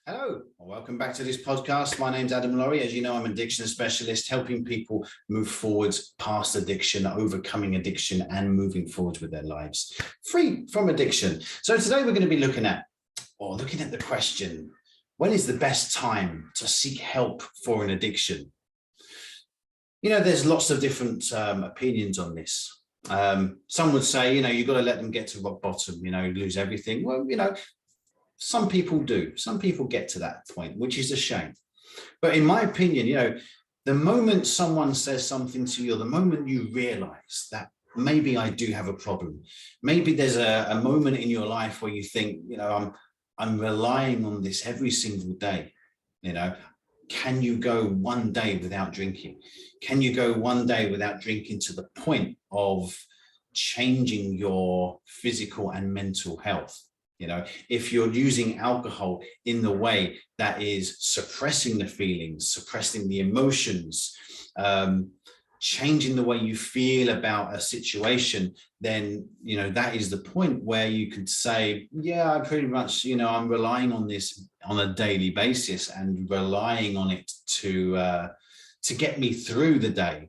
Hello, and welcome back to this podcast. My name's Adam Laurie. As you know, I'm an addiction specialist, helping people move forwards past addiction, overcoming addiction, and moving forward with their lives, free from addiction. So today we're going to be looking at the question, when is the best time to seek help for an addiction? You know, there's lots of different opinions on this. Some would say, you've got to let them get to rock bottom, lose everything. Well, some people do. Some people get to that point, which is a shame. But in my opinion, the moment someone says something to you, the moment you realize that maybe I do have a problem, maybe there's a moment in your life where you think, I'm relying on this every single day. Can you go one day without drinking? Can you go one day without drinking to the point of changing your physical and mental health? If you're using alcohol in the way that is suppressing the feelings, suppressing the emotions, changing the way you feel about a situation, then, that is the point where you could say, yeah, I pretty much, I'm relying on this on a daily basis and relying on it to get me through the day.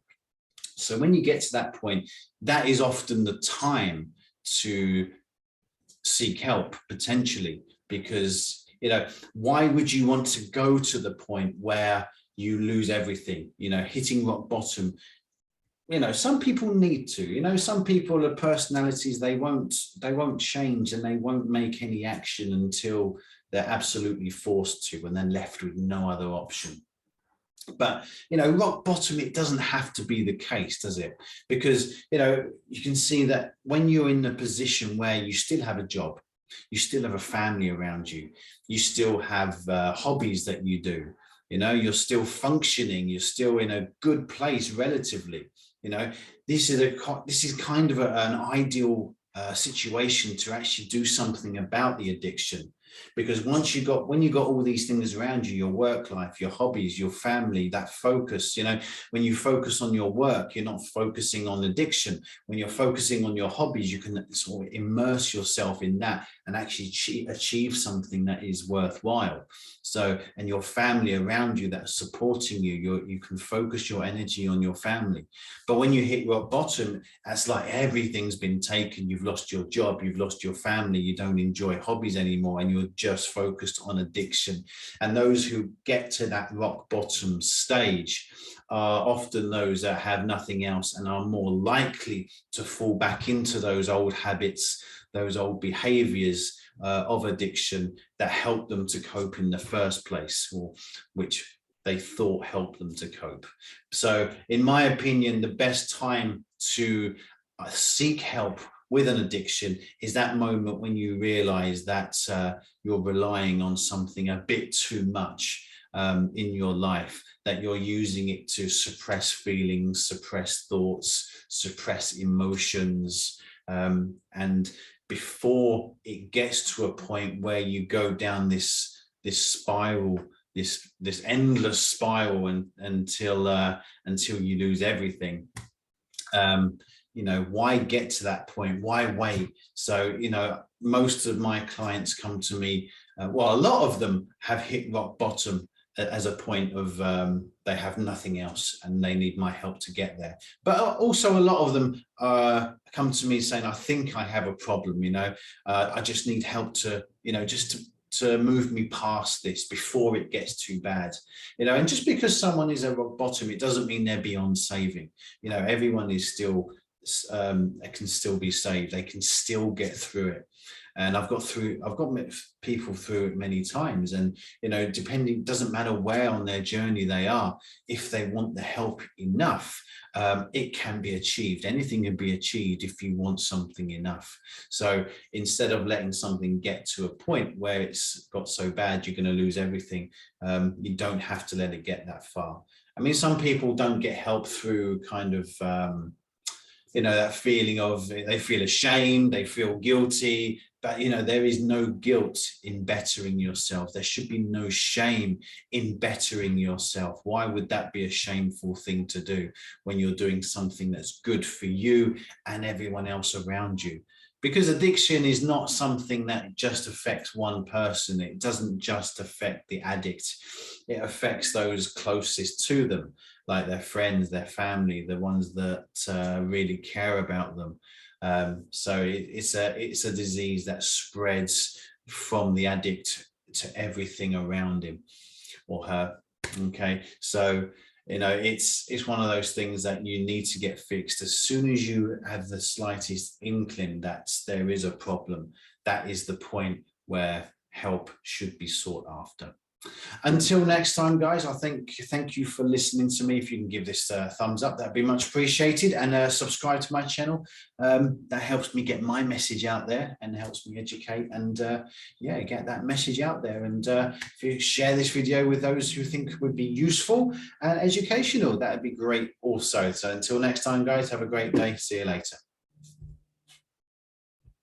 So when you get to that point, that is often the time to seek help potentially, because why would you want to go to the point where you lose everything, hitting rock bottom? Some people need to, some people are personalities, they won't change and they won't make any action until they're absolutely forced to, and then left with no other option. But, rock bottom, it doesn't have to be the case, does it? Because, you can see that when you're in a position where you still have a job, you still have a family around you, you still have hobbies that you do, you're still functioning, you're still in a good place relatively, this is kind of an ideal situation to actually do something about the addiction. Because when you got all these things around you, your work life, your hobbies, your family, that focus, when you focus on your work, you're not focusing on addiction. When you're focusing on your hobbies, you can sort of immerse yourself in that and actually achieve something that is worthwhile. So, and your family around you that are supporting you, you can focus your energy on your family. But when you hit rock bottom, that's like everything's been taken. You've lost your job, you've lost your family, you don't enjoy hobbies anymore, and you're just focused on addiction. And those who get to that rock bottom stage are often those that have nothing else and are more likely to fall back into those old habits, those old behaviors of addiction that helped them to cope in the first place, or which they thought helped them to cope. So in my opinion, the best time to seek help with an addiction is that moment when you realize that you're relying on something a bit too much in your life, that you're using it to suppress feelings, suppress thoughts, suppress emotions, and before it gets to a point where you go down this spiral, this endless spiral, until you lose everything. Why get to that point? Why wait? So, most of my clients come to me, a lot of them have hit rock bottom as a point of they have nothing else and they need my help to get there. But also a lot of them come to me saying, I think I have a problem, I just need help to, to move me past this before it gets too bad, and just because someone is at rock bottom, it doesn't mean they're beyond saving. Everyone is still can still be saved. They can still get through it. And I've got people through it many times, and depending, doesn't matter where on their journey they are, if they want the help enough, it can be achieved. Anything can be achieved if you want something enough. So instead of letting something get to a point where it's got so bad you're going to lose everything, you don't have to let it get that far. I mean, some people don't get help through kind of that feeling of, they feel ashamed, they feel guilty, but there is no guilt in bettering yourself. There should be no shame in bettering yourself. Why would that be a shameful thing to do when you're doing something that's good for you and everyone else around you? because addiction is not something that just affects one person. It doesn't just affect the addict. It affects those closest to them, like their friends, their family, the ones that really care about them. So it's a disease that spreads from the addict to everything around him or her. Okay, so it's one of those things that you need to get fixed as soon as you have the slightest inkling that there is a problem. That is the point where help should be sought after. Until next time, guys, thank you for listening to me. If you can give this a thumbs up, that'd be much appreciated, and subscribe to my channel. That helps me get my message out there and helps me educate and yeah, get that message out there. And if you share this video with those who think would be useful and educational, that'd be great also. So until next time, guys, have a great day. See you later.